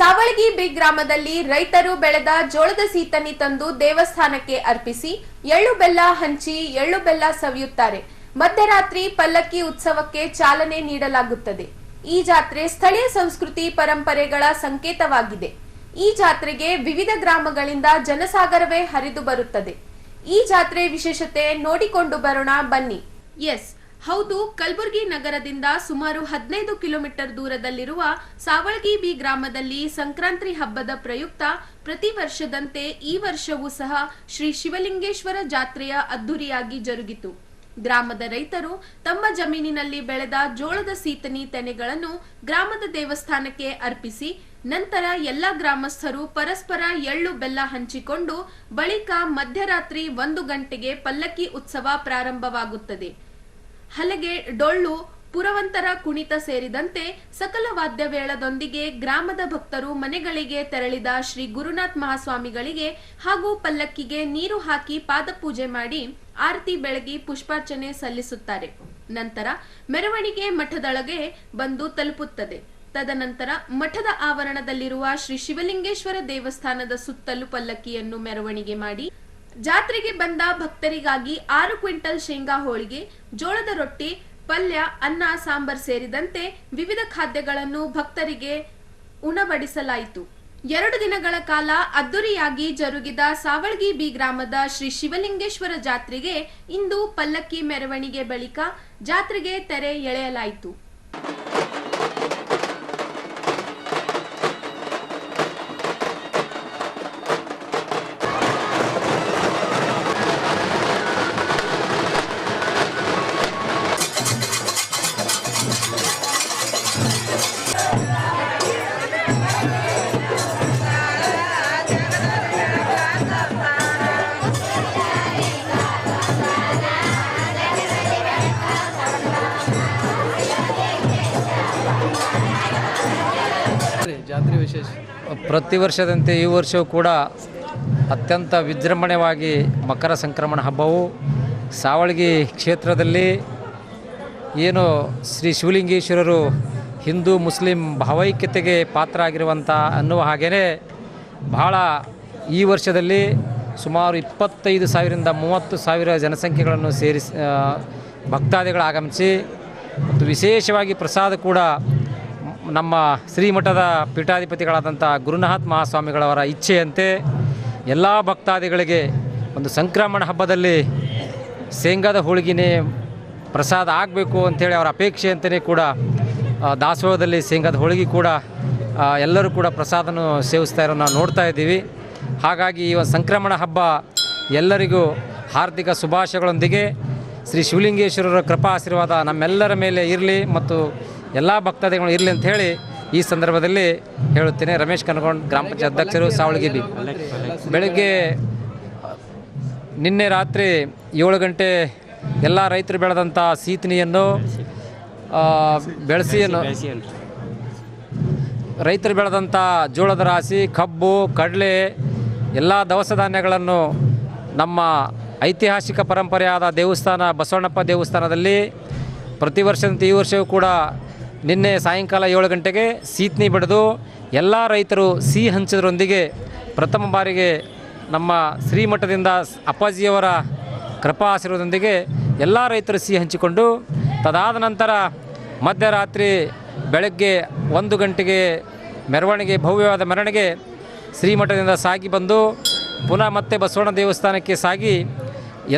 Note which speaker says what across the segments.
Speaker 1: Savalagi B ಗ್ರಾಮದಲ್ಲಿ ರೈತರು ಬೆಳೆದ ಜೋಳದ ಸೀತನಿ ತಂದು ದೇವಸ್ಥಾನಕ್ಕೆ ಅರ್ಪಿಸಿ ಎಳ್ಳು ಬೆಲ್ಲ ಹಂಚಿ ಎಳ್ಳು ಬೆಲ್ಲ ಸವಿಯುತ್ತಾರೆ. ಮಧ್ಯರಾತ್ರಿ ಪಲ್ಲಕ್ಕಿ ಉತ್ಸವಕ್ಕೆ ಚಾಲನೆ ನೀಡಲಾಗುತ್ತದೆ. ಈ ಜಾತ್ರೆ ಸ್ಥಳೀಯ ಸಂಸ್ಕೃತಿ ಪರಂಪರೆಗಳ ಸಂಕೇತವಾಗಿದೆ. ಈ ಜಾತ್ರೆಗೆ ವಿವಿಧ ಗ್ರಾಮಗಳಿಂದ ಜನಸಾಗರವೇ ಹರಿದು ಬರುತ್ತದೆ. ಈ ಜಾತ್ರೆ ವಿಶೇಷತೆ ನೋಡಿಕೊಂಡು ಬರೋಣ ಬನ್ನಿ. ಹೌದು, ಕಲಬುರಗಿ ನಗರದಿಂದ ಸುಮಾರು 15 ಕಿಲೋಮೀಟರ್ ದೂರದಲ್ಲಿರುವ ಸಾವಳಗಿ ಬಿ ಗ್ರಾಮದಲ್ಲಿ ಸಂಕ್ರಾಂತಿ ಹಬ್ಬದ ಪ್ರಯುಕ್ತ ಪ್ರತಿ ವರ್ಷದಂತೆ ಈ ವರ್ಷವೂ ಸಹ ಶ್ರೀ ಶಿವಲಿಂಗೇಶ್ವರ ಜಾತ್ರೆಯ ಅದ್ದೂರಿಯಾಗಿ ಜರುಗಿತು. ಗ್ರಾಮದ ರೈತರು ತಮ್ಮ ಜಮೀನಿನಲ್ಲಿ ಬೆಳೆದ ಜೋಳದ ಸೀತನಿ ತೆನೆಗಳನ್ನು ಗ್ರಾಮದ ದೇವಸ್ಥಾನಕ್ಕೆ ಅರ್ಪಿಸಿ ನಂತರ ಎಲ್ಲ ಗ್ರಾಮಸ್ಥರು ಪರಸ್ಪರ ಎಳ್ಳು ಬೆಲ್ಲ ಹಂಚಿಕೊಂಡು ಬಳಿಕ ಮಧ್ಯರಾತ್ರಿ 1 ಗಂಟೆಗೆ ಪಲ್ಲಕ್ಕಿ ಉತ್ಸವ ಪ್ರಾರಂಭವಾಗುತ್ತದೆ. ಹಲಗೆ, ಡೊಳ್ಳು, ಪುರವಂತರ ಕುಣಿತ ಸೇರಿದಂತೆ ಸಕಲ ವಾದ್ಯವೇಳದೊಂದಿಗೆ ಗ್ರಾಮದ ಭಕ್ತರು ಮನೆಗಳಿಗೆ ತೆರಳಿದ ಶ್ರೀ ಗುರುನಾಥ್ ಮಹಾಸ್ವಾಮಿಗಳಿಗೆ ಹಾಗೂ ಪಲ್ಲಕ್ಕಿಗೆ ನೀರು ಹಾಕಿ ಪಾದಪೂಜೆ ಮಾಡಿ ಆರತಿ ಬೆಳಗಿ ಪುಷ್ಪಾರ್ಚನೆ ಸಲ್ಲಿಸುತ್ತಾರೆ. ನಂತರ ಮೆರವಣಿಗೆ ಮಠದೊಳಗೆ ಬಂದು ತಲುಪುತ್ತದೆ. ತದನಂತರ ಮಠದ ಆವರಣದಲ್ಲಿರುವ ಶ್ರೀ ಶಿವಲಿಂಗೇಶ್ವರ ದೇವಸ್ಥಾನದ ಸುತ್ತಲೂ ಪಲ್ಲಕ್ಕಿಯನ್ನು ಮೆರವಣಿಗೆ ಮಾಡಿ ಜಾತ್ರೆಗೆ ಬಂದ ಭಕ್ತರಿಗಾಗಿ 6 ಕ್ವಿಂಟಲ್ ಶೇಂಗಾ ಹೋಳಿಗೆ, ಜೋಳದ ರೊಟ್ಟಿ, ಪಲ್ಯ, ಅನ್ನ, ಸಾಂಬಾರ್ ಸೇರಿದಂತೆ ವಿವಿಧ ಖಾದ್ಯಗಳನ್ನು ಭಕ್ತರಿಗೆ ಉಣಬಡಿಸಲಾಯಿತು. 2 ದಿನಗಳ ಕಾಲ ಅದ್ದೂರಿಯಾಗಿ ಜರುಗಿದ ಸಾವಳಗಿ ಬಿ ಗ್ರಾಮದ ಶ್ರೀ ಶಿವಲಿಂಗೇಶ್ವರ ಜಾತ್ರೆಗೆ ಇಂದು ಪಲ್ಲಕ್ಕಿ ಮೆರವಣಿಗೆ ಬಳಿಕ ಜಾತ್ರೆಗೆ ತೆರೆ ಎಳೆಯಲಾಯಿತು.
Speaker 2: ಜಾತ್ರೆ ವಿಶೇಷ
Speaker 3: ಪ್ರತಿ ವರ್ಷದಂತೆ ಈ ವರ್ಷವೂ ಕೂಡ ಅತ್ಯಂತ ವಿಜೃಂಭಣೆಯಾಗಿ ಮಕರ ಸಂಕ್ರಮಣ ಹಬ್ಬವು ಸಾವಳಗಿ ಕ್ಷೇತ್ರದಲ್ಲಿ ಏನು ಶ್ರೀ ಶಿವಲಿಂಗೇಶ್ವರರು ಹಿಂದೂ ಮುಸ್ಲಿಂ ಭಾವೈಕ್ಯತೆಗೆ ಪಾತ್ರ ಆಗಿರುವಂಥ ಅನ್ನುವ ಹಾಗೆಯೇ ಬಹಳ ಈ ವರ್ಷದಲ್ಲಿ ಸುಮಾರು 25,000ರಿಂದ 30,000 ಜನಸಂಖ್ಯೆಗಳನ್ನು ಸೇರಿಸಿ ಭಕ್ತಾದಿಗಳು ಆಗಮಿಸಿ ಮತ್ತು ವಿಶೇಷವಾಗಿ ಪ್ರಸಾದ ಕೂಡ ನಮ್ಮ ಶ್ರೀಮಠದ ಪೀಠಾಧಿಪತಿಗಳಾದಂಥ ಗುರುನಾಥ್ ಮಹಾಸ್ವಾಮಿಗಳವರ ಇಚ್ಛೆಯಂತೆ ಎಲ್ಲ ಭಕ್ತಾದಿಗಳಿಗೆ ಒಂದು ಸಂಕ್ರಮಣ ಹಬ್ಬದಲ್ಲಿ ಶೇಂಗಾದ ಹೋಳಿಗೆನೇ ಪ್ರಸಾದ ಆಗಬೇಕು ಅಂಥೇಳಿ ಅವರ ಅಪೇಕ್ಷೆ ಅಂತಲೇ ಕೂಡ ದಾಸೋಹದಲ್ಲಿ ಶೇಂಗಾದ ಹೋಳಿಗೆ ಕೂಡ ಎಲ್ಲರೂ ಕೂಡ ಪ್ರಸಾದನ ಸೇವಿಸ್ತಾ ಇರೋ ನಾವು ನೋಡ್ತಾ ಇದ್ದೀವಿ. ಹಾಗಾಗಿ ಈ ಒಂದು ಸಂಕ್ರಮಣ ಹಬ್ಬ ಎಲ್ಲರಿಗೂ ಹಾರ್ದಿಕ ಶುಭಾಶಯಗಳೊಂದಿಗೆ ಶ್ರೀ ಶಿವಲಿಂಗೇಶ್ವರರ ಕೃಪಾ ಆಶೀರ್ವಾದ ನಮ್ಮೆಲ್ಲರ ಮೇಲೆ ಇರಲಿ ಮತ್ತು ಎಲ್ಲ ಭಕ್ತಾದಿಗಳು ಇರಲಿ ಅಂತ ಹೇಳಿ ಈ ಸಂದರ್ಭದಲ್ಲಿ ಹೇಳುತ್ತೇನೆ. ರಮೇಶ್ ಕನಗೊಂಡ್, ಗ್ರಾಮ ಪಂಚಾಯತ್ ಅಧ್ಯಕ್ಷರು, ಸಾವಳಗಿ ಬಿ. ಬೆಳಗ್ಗೆ ನಿನ್ನೆ ರಾತ್ರಿ 7 ಗಂಟೆ ಎಲ್ಲ ರೈತರು ಬೆಳೆದಂಥ ಸೀತನಿಯನ್ನು ರೈತರು ಬೆಳೆದಂಥ ಜೋಳದ ರಾಶಿ, ಕಬ್ಬು, ಕಡಲೆ ಎಲ್ಲ ದವಸ ಧಾನ್ಯಗಳನ್ನು ನಮ್ಮ ಐತಿಹಾಸಿಕ ಪರಂಪರೆಯಾದ ದೇವಸ್ಥಾನ ಬಸವಣ್ಣಪ್ಪ ದೇವಸ್ಥಾನದಲ್ಲಿ ಪ್ರತಿ ವರ್ಷದಂತೆ ಈ ವರ್ಷವೂ ಕೂಡ ನಿನ್ನೆ ಸಾಯಂಕಾಲ 7 ಗಂಟೆಗೆ ಸೀತನಿ ಬಡಿದು ಎಲ್ಲ ರೈತರು ಸಿಹಿ ಹಂಚೋದ್ರೊಂದಿಗೆ ಪ್ರಥಮ ಬಾರಿಗೆ ನಮ್ಮ ಶ್ರೀಮಠದಿಂದ ಅಪ್ಪಾಜಿಯವರ ಕೃಪಾ ಆಶೀರ್ವಾದದೊಂದಿಗೆ ಎಲ್ಲ ರೈತರು ಸಿಹಿ ಹಂಚಿಕೊಂಡು ತದಾದ ನಂತರ ಮಧ್ಯರಾತ್ರಿ ಬೆಳಗ್ಗೆ 1 ಗಂಟೆಗೆ ಮೆರವಣಿಗೆ, ಭವ್ಯವಾದ ಮೆರವಣಿಗೆ ಶ್ರೀಮಠದಿಂದ ಸಾಗಿ ಬಂದು ಪುನಃ ಮತ್ತೆ ಬಸವಣ್ಣ ದೇವಸ್ಥಾನಕ್ಕೆ ಸಾಗಿ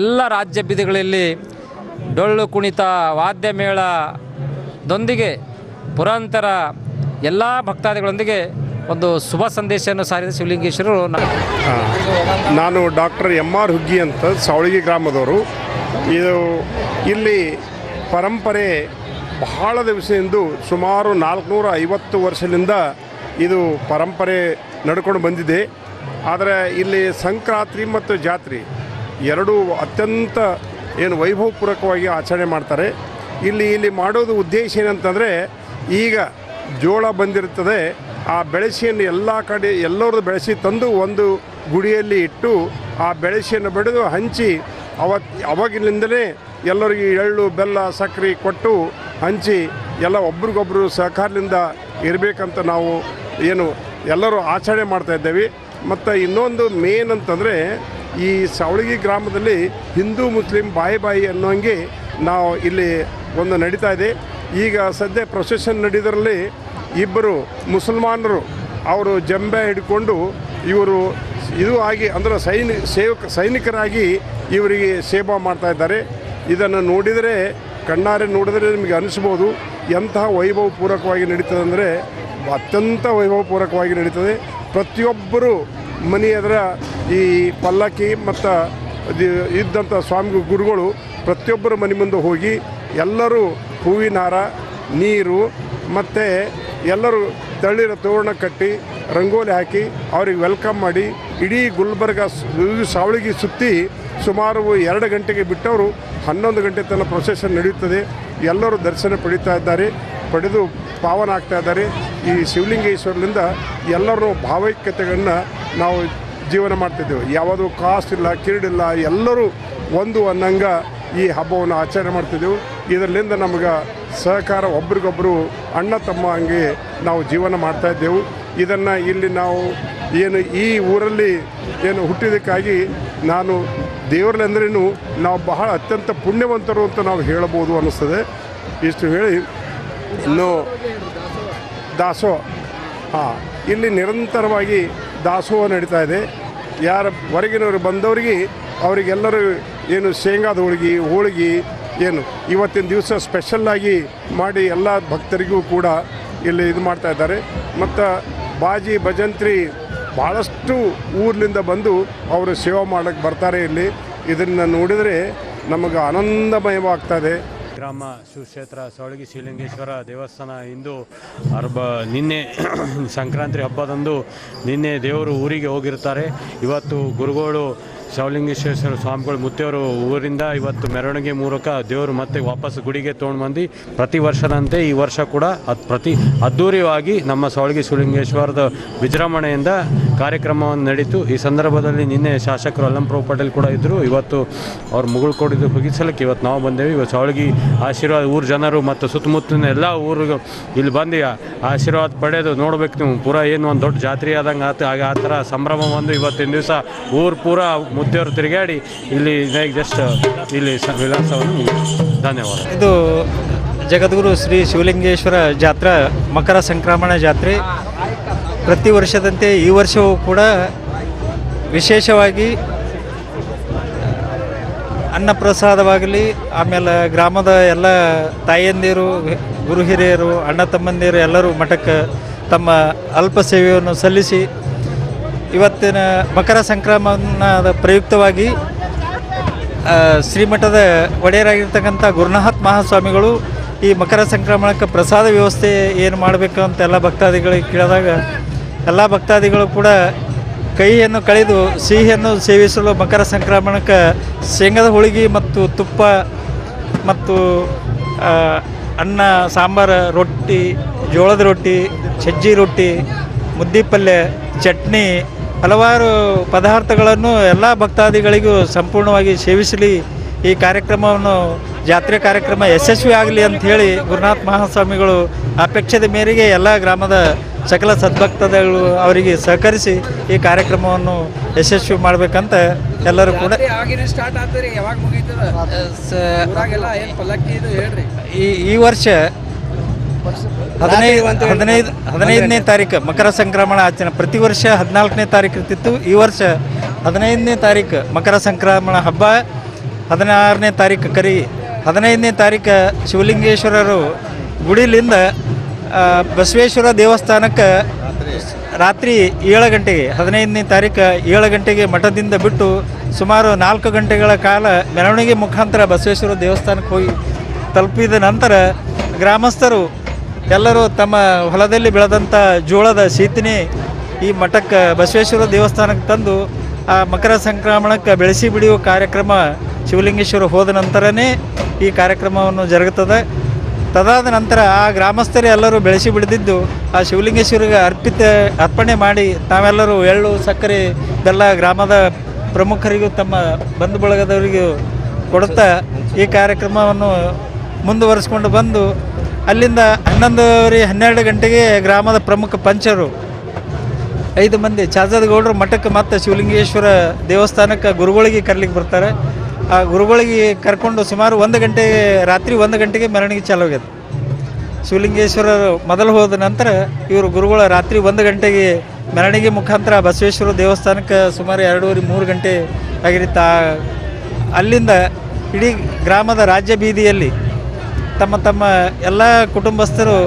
Speaker 3: ಎಲ್ಲ ರಾಜ್ಯ ಬೀದಿಗಳಲ್ಲಿ ಡೊಳ್ಳು ಕುಣಿತ, ವಾದ್ಯ ಮೇಳದೊಂದಿಗೆ ಪುರಾಂತರ ಎಲ್ಲ ಭಕ್ತಾದಿಗಳೊಂದಿಗೆ ಒಂದು ಶುಭ ಸಂದೇಶವನ್ನು ಸಾರಿದ ಶಿವಲಿಂಗೇಶ್ವರರು.
Speaker 4: ನಾನು ಡಾಕ್ಟರ್ MR ಹುಗ್ಗಿ ಅಂತ ಸಾವಳಗಿ ಗ್ರಾಮದವರು. ಇಲ್ಲಿ ಪರಂಪರೆ ಬಹಳ ದಿವಸದಿಂದ ಸುಮಾರು 450 ವರ್ಷದಿಂದ ಇದು ಪರಂಪರೆ ನಡ್ಕೊಂಡು ಬಂದಿದೆ. ಆದರೆ ಇಲ್ಲಿ ಸಂಕ್ರಾಂತಿ ಮತ್ತು ಜಾತ್ರೆ ಎರಡೂ ಅತ್ಯಂತ ವೈಭವಪೂರ್ವಕವಾಗಿ ಆಚರಣೆ ಮಾಡ್ತಾರೆ. ಇಲ್ಲಿ ಮಾಡೋದು ಉದ್ದೇಶ ಏನಂತಂದರೆ, ಈಗ ಜೋಳ ಬಂದಿರ್ತದೆ, ಆ ಬೆಳೆಸಿಯನ್ನು ಎಲ್ಲ ಕಡೆ ಎಲ್ಲರದ್ದು ಬೆಳೆಸಿ ತಂದು ಒಂದು ಗುಡಿಯಲ್ಲಿ ಇಟ್ಟು ಆ ಬೆಳೆಸಿಯನ್ನು ಬಡಿದು ಹಂಚಿ ಅವಾಗಿನಿಂದಲೇ ಎಲ್ಲರಿಗೆ ಎಳ್ಳು ಬೆಲ್ಲ ಸಕ್ಕರೆ ಕೊಟ್ಟು ಹಂಚಿ ಎಲ್ಲ ಒಬ್ರಿಗೊಬ್ಬರು ಸಹಕಾರದಿಂದ ಇರಬೇಕಂತ ನಾವು ಎಲ್ಲರೂ ಆಚರಣೆ ಮಾಡ್ತಾ ಇದ್ದೇವೆ. ಮತ್ತು ಇನ್ನೊಂದು ಮೇನ್ ಅಂತಂದರೆ ಈ ಸಾವಳಗಿ ಗ್ರಾಮದಲ್ಲಿ ಹಿಂದೂ ಮುಸ್ಲಿಂ ಬಾಯಿ ಬಾಯಿ ಅನ್ನೋಂಗೆ ನಾವು ಇಲ್ಲಿ ಒಂದು ನಡೀತಾ ಇದೆ. ಈಗ ಸದ್ಯ ಪ್ರೊಸೆಷನ್ ನಡೆಯೋದ್ರಲ್ಲಿ ಇಬ್ಬರು ಮುಸಲ್ಮಾನರು ಅವರು ಜಂಬೆ ಹಿಡ್ಕೊಂಡು ಇವರು ಇದು ಆಗಿ ಅಂದರೆ ಸೈನಿಕರಾಗಿ ಇವರಿಗೆ ಸೇವಾ ಮಾಡ್ತಾ ಇದ್ದಾರೆ. ಇದನ್ನು ನೋಡಿದರೆ ಕಣ್ಣಾರೆ ನೋಡಿದರೆ ನಿಮಗೆ ಅನಿಸ್ಬೋದು ಎಂತಹ ವೈಭವಪೂರ್ವಕವಾಗಿ ನಡೀತದೆ ಅಂದರೆ ಅತ್ಯಂತ ವೈಭವಪೂರ್ವಕವಾಗಿ ನಡೀತದೆ. ಪ್ರತಿಯೊಬ್ಬರು ಮನೆ ಎದುರ ಈ ಪಲ್ಲಕ್ಕಿ ಮತ್ತು ಇದ್ದಂಥ ಸ್ವಾಮಿ ಗುರುಗಳು ಪ್ರತಿಯೊಬ್ಬರ ಮನೆ ಮುಂದೆ ಹೋಗಿ ಎಲ್ಲರೂ ಹೂವಿನ ಹಾರ, ನೀರು ಮತ್ತು ಎಲ್ಲರೂ ತಳ್ಳಿರ ತೋರಣ ಕಟ್ಟಿ ರಂಗೋಲಿ ಹಾಕಿ ಅವ್ರಿಗೆ ವೆಲ್ಕಮ್ ಮಾಡಿ ಇಡೀ ಗುಲ್ಬರ್ಗ ಸಾವಳಗಿ ಸುತ್ತಿ ಸುಮಾರು 2 ಗಂಟೆಗೆ ಬಿಟ್ಟವರು 11 ಗಂಟೆ ತನಕ ಪ್ರೊಸೆಷನ್ ನಡೆಯುತ್ತದೆ. ಎಲ್ಲರೂ ದರ್ಶನ ಪಡೆದು ಪಾವನ ಆಗ್ತಾ ಇದ್ದಾರೆ. ಈ ಶಿವಲಿಂಗೇಶ್ವರದಿಂದ ಎಲ್ಲರೂ ಭಾವೈಕ್ಯತೆಗಳನ್ನು ನಾವು ಜೀವನ ಮಾಡ್ತಿದ್ದೇವೆ. ಯಾವುದೂ ಕಾಸ್ಟ್ ಇಲ್ಲ, ಕಿರೀಡಿಲ್ಲ, ಎಲ್ಲರೂ ಒಂದು ಅನ್ನಂಗ ಈ ಹಬ್ಬವನ್ನು ಆಚರಣೆ ಮಾಡ್ತಿದ್ದೆವು. ಇದರಿಂದ ನಮಗೆ ಸಹಕಾರ, ಒಬ್ರಿಗೊಬ್ಬರು ಅಣ್ಣ ತಮ್ಮ ಹಂಗೆ ನಾವು ಜೀವನ ಮಾಡ್ತಾಯಿದ್ದೆವು. ಇದನ್ನು ಇಲ್ಲಿ ನಾವು ಏನು ಈ ಊರಲ್ಲಿ ಏನು ಹುಟ್ಟಿದ್ದಕ್ಕಾಗಿ ನಾನು ದೇವರಲ್ಲಂದ್ರೂ ನಾವು ಬಹಳ ಅತ್ಯಂತ ಪುಣ್ಯವಂತರು ಅಂತ ನಾವು ಹೇಳಬಹುದು ಅನ್ನಿಸ್ತದೆ. ಇಷ್ಟು ಹೇಳಿ ಇನ್ನು ದಾಸೋಹ ಇಲ್ಲಿ ನಿರಂತರವಾಗಿ ದಾಸೋಹ ನಡೀತಾ ಇದೆ. ಯಾರ ಹೊರಗಿನವರು ಬಂದವರಿಗೆ ಅವರಿಗೆಲ್ಲರೂ ಏನು ಶೇಂಗಾದ ಹೋಳಿಗೆ ಏನು ಇವತ್ತಿನ ದಿವಸ ಸ್ಪೆಷಲ್ಲಾಗಿ ಮಾಡಿ ಎಲ್ಲ ಭಕ್ತರಿಗೂ ಕೂಡ ಇಲ್ಲಿ ಇದು ಮಾಡ್ತಾ ಇದ್ದಾರೆ. ಮತ್ತು ಬಾಜಿ ಭಜಂತ್ರಿ ಭಾಳಷ್ಟು ಊರ್ಲಿಂದ ಬಂದು ಅವರು ಸೇವೆ ಮಾಡೋಕ್ಕೆ ಬರ್ತಾರೆ ಇಲ್ಲಿ. ಇದನ್ನು ನೋಡಿದರೆ ನಮಗೆ ಆನಂದಮಯವಾಗ್ತದೆ.
Speaker 5: ಗ್ರಾಮ ಸುಕ್ಷೇತ್ರ ಸಾವಳಗಿ ಶಿವಲಿಂಗೇಶ್ವರ ದೇವಸ್ಥಾನ ಇಂದು ನಿನ್ನೆ ಸಂಕ್ರಾಂತಿ ಹಬ್ಬದಂದು ನಿನ್ನೆ ದೇವರು ಊರಿಗೆ ಹೋಗಿರ್ತಾರೆ. ಇವತ್ತು ಗುರುಗಳು ಶಿವಲಿಂಗೇಶ್ವರ ಸ್ವಾಮಿಗಳು ಮುತ್ತೆಯವರು ಊರಿಂದ ಇವತ್ತು ಮೆರವಣಿಗೆ ಮೂಲಕ ದೇವರು ಮತ್ತೆ ವಾಪಸ್ ಗುಡಿಗೆ ತೊಗೊಂಡು ಬಂದು ಪ್ರತಿ ವರ್ಷದಂತೆ ಈ ವರ್ಷ ಕೂಡ ಅದ್ಧೂರಿಯಾಗಿ ನಮ್ಮ ಸಾವಳಗಿ ಶಿವಲಿಂಗೇಶ್ವರದ ವಿಜೃಂಭಣೆಯಿಂದ ಕಾರ್ಯಕ್ರಮವನ್ನು ನಡೀತು. ಈ ಸಂದರ್ಭದಲ್ಲಿ ನಿನ್ನೆ ಶಾಸಕರು ಅಲ್ಲಂಪ್ರಭು ಪಟೇಲ್ ಕೂಡ ಇದ್ದರು. ಇವತ್ತು ಅವ್ರು ಮುಗುಳು ಕೊಡಿದ್ದು ಮುಗಿಸಲಿಕ್ಕೆ ಇವತ್ತು ನಾವು ಬಂದೇವೆ. ಇವತ್ತು ಸಾವಳಗಿ ಆಶೀರ್ವಾದ ಊರ ಜನರು ಮತ್ತು ಸುತ್ತಮುತ್ತಲಿನ ಎಲ್ಲ ಊರಿಗೂ ಇಲ್ಲಿ ಬಂದು ಆಶೀರ್ವಾದ ಪಡೆಯೋದು ನೋಡ್ಬೇಕು ನೀವು. ಪೂರಾ ಏನು ಒಂದು ದೊಡ್ಡ ಜಾತ್ರೆ ಆದಂಗೆ ಆ ಥರ ಸಂಭ್ರಮ ಒಂದು ಇವತ್ತಿನ ದಿವಸ ಊರು ಪೂರ ಮುದ್ದೆಯವರು ತಿರುಗಾಡಿ ಇಲ್ಲಿ ಜಸ್ಟ್ ಇಲ್ಲಿ ವಿಳಾಸವನ್ನು ಧನ್ಯವಾದ.
Speaker 6: ಇದು ಜಗದ್ಗುರು ಶ್ರೀ ಶಿವಲಿಂಗೇಶ್ವರ ಜಾತ್ರಾ ಮಕರ ಸಂಕ್ರಮಣ ಜಾತ್ರೆ ಪ್ರತಿ ವರ್ಷದಂತೆ ಈ ವರ್ಷವೂ ಕೂಡ ವಿಶೇಷವಾಗಿ ಅನ್ನಪ್ರಸಾದವಾಗಲಿ, ಆಮೇಲೆ ಗ್ರಾಮದ ಎಲ್ಲ ತಾಯಂದಿರು, ಗುರು ಹಿರಿಯರು, ಅಣ್ಣ ತಮ್ಮಂದಿರು ಎಲ್ಲರೂ ಮಠಕ್ಕೆ ತಮ್ಮ ಅಲ್ಪ ಸೇವೆಯನ್ನು ಸಲ್ಲಿಸಿ ಇವತ್ತಿನ ಮಕರ ಸಂಕ್ರಮಣದ ಪ್ರಯುಕ್ತವಾಗಿ ಶ್ರೀಮಠದ ಒಡೆಯರಾಗಿರ್ತಕ್ಕಂಥ ಗುರುನಾಥ ಮಹಾಸ್ವಾಮಿಗಳು ಈ ಮಕರ ಸಂಕ್ರಮಣಕ್ಕೆ ಪ್ರಸಾದ ವ್ಯವಸ್ಥೆ ಏನು ಮಾಡಬೇಕು ಅಂತ ಎಲ್ಲ ಭಕ್ತಾದಿಗಳಿಗೆ ಕೇಳಿದಾಗ ಎಲ್ಲ ಭಕ್ತಾದಿಗಳು ಕೂಡ ಕೈಯನ್ನು ಕಳೆದು ಸಿಹಿಯನ್ನು ಸೇವಿಸಲು ಮಕರ ಸಂಕ್ರಮಣಕ್ಕೆ ಶೇಂಗಾದ ಹೋಳಿಗೆ ಮತ್ತು ತುಪ್ಪ ಮತ್ತು ಅನ್ನ, ಸಾಂಬಾರು, ರೊಟ್ಟಿ, ಜೋಳದ ರೊಟ್ಟಿ, ಸಜ್ಜಿ ರೊಟ್ಟಿ, ಮುದ್ದೆ ಪಲ್ಯ, ಚಟ್ನಿ, ಹಲವಾರು ಪದಾರ್ಥಗಳನ್ನು ಎಲ್ಲ ಭಕ್ತಾದಿಗಳಿಗೂ ಸಂಪೂರ್ಣವಾಗಿ ಸೇವಿಸಲಿ, ಈ ಕಾರ್ಯಕ್ರಮವನ್ನು ಜಾತ್ರೆ ಕಾರ್ಯಕ್ರಮ ಯಶಸ್ವಿ ಆಗಲಿ ಅಂತ ಹೇಳಿ ಗುರುನಾಥ ಮಹಾಸ್ವಾಮಿಗಳು ಅಪೇಕ್ಷೆದ ಮೇರೆಗೆ ಎಲ್ಲ ಗ್ರಾಮದ ಸಕಲ ಸದ್ಭಕ್ತಗಳು ಅವರಿಗೆ ಸಹಕರಿಸಿ ಈ ಕಾರ್ಯಕ್ರಮವನ್ನು ಯಶಸ್ವಿ ಮಾಡಬೇಕಂತ ಎಲ್ಲರೂ ಕೂಡ ಈ ವರ್ಷ 15ನೇ ತಾರೀಕು ಮಕರ ಸಂಕ್ರಮಣ ಆಚರಣೆ. ಪ್ರತಿ ವರ್ಷ 14ನೇ ತಾರೀಕು ಇರ್ತಿತ್ತು. ಈ ವರ್ಷ 15ನೇ ತಾರೀಕು ಮಕರ ಸಂಕ್ರಮಣ ಹಬ್ಬ, 16ನೇ ತಾರೀಕು ಕರಿ, 15ನೇ ತಾರೀಕು ಶಿವಲಿಂಗೇಶ್ವರರು ಗುಡಿಲಿಂದ ಬಸವೇಶ್ವರ ದೇವಸ್ಥಾನಕ್ಕೆ ರಾತ್ರಿ 7 ಗಂಟೆಗೆ 15ನೇ ತಾರೀಕು 7 ಗಂಟೆಗೆ ಮಠದಿಂದ ಬಿಟ್ಟು ಸುಮಾರು 4 ಗಂಟೆಗಳ ಕಾಲ ಮೆರವಣಿಗೆ ಮುಖಾಂತರ ಬಸವೇಶ್ವರ ದೇವಸ್ಥಾನಕ್ಕೆ ಹೋಗಿ ತಲುಪಿದ ನಂತರ ಗ್ರಾಮಸ್ಥರು ಎಲ್ಲರೂ ತಮ್ಮ ಹೊಲದಲ್ಲಿ ಬೆಳೆದಂಥ ಜೋಳದ ಸೀತನೆ ಈ ಮಠಕ್ಕೆ ಬಸವೇಶ್ವರ ದೇವಸ್ಥಾನಕ್ಕೆ ತಂದು ಆ ಮಕರ ಸಂಕ್ರಮಣಕ್ಕೆ ಬೆಳೆಸಿ ಬಿಡಿಯುವ ಕಾರ್ಯಕ್ರಮ ಶಿವಲಿಂಗೇಶ್ವರ ಹೋದ ನಂತರನೇ ಈ ಕಾರ್ಯಕ್ರಮವನ್ನು ಜರುಗುತ್ತದೆ. ತದಾದ ನಂತರ ಆ ಗ್ರಾಮಸ್ಥರೇ ಎಲ್ಲರೂ ಬೆಳೆಸಿ ಬಿಡಿದಿದ್ದು ಆ ಶಿವಲಿಂಗೇಶ್ವರಿಗೆ ಅರ್ಪಣೆ ಮಾಡಿ ತಾವೆಲ್ಲರೂ ಎಳ್ಳು, ಸಕ್ಕರೆ, ಬೆಲ್ಲ ಗ್ರಾಮದ ಪ್ರಮುಖರಿಗೂ ತಮ್ಮ ಬಂಧು ಬಳಗದವರಿಗೂ ಕೊಡುತ್ತಾ ಈ ಕಾರ್ಯಕ್ರಮವನ್ನು ಮುಂದುವರಿಸ್ಕೊಂಡು ಬಂದು ಅಲ್ಲಿಂದ 11 ಗಂಟೆಗೆ ಗ್ರಾಮದ ಪ್ರಮುಖ ಪಂಚರು 5 ಮಂದಿ ಚಾಜದ ಗೌಡರು ಮಠಕ್ಕೆ ಮತ್ತು ಶಿವಲಿಂಗೇಶ್ವರ ದೇವಸ್ಥಾನಕ್ಕೆ ಗುರುಗಳಿಗೆ ಕರ್ಲಿಕ್ಕೆ ಬರ್ತಾರೆ. ಆ ಗುರುಗಳಿಗೆ ಕರ್ಕೊಂಡು ಸುಮಾರು 1 ಗಂಟೆಗೆ, ರಾತ್ರಿ 1 ಗಂಟೆಗೆ ಮೆರವಣಿಗೆ ಚಾಲು ಆಗ್ಯದ. ಶಿವಲಿಂಗೇಶ್ವರ ಮೊದಲು ಹೋದ ನಂತರ ಇವರು ಗುರುಗಳ ರಾತ್ರಿ 1 ಗಂಟೆಗೆ ಮೆರವಣಿಗೆ ಮುಖಾಂತರ ಬಸವೇಶ್ವರ ದೇವಸ್ಥಾನಕ್ಕೆ ಸುಮಾರು 2:30-3 ಗಂಟೆ ಆಗಿರುತ್ತೆ. ಅಲ್ಲಿಂದ ಇಡೀ ಗ್ರಾಮದ ರಾಜ್ಯ ಬೀದಿಯಲ್ಲಿ ತಮ್ಮ ಎಲ್ಲ ಕುಟುಂಬಸ್ಥರು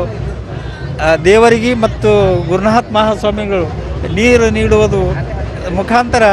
Speaker 6: ದೇವರಿಗೆ ಮತ್ತು ಗುರುನಾಥ ಮಹಾಸ್ವಾಮಿಗಳು ನೀರು ನೀಡುವುದು ಮುಖಾಂತರ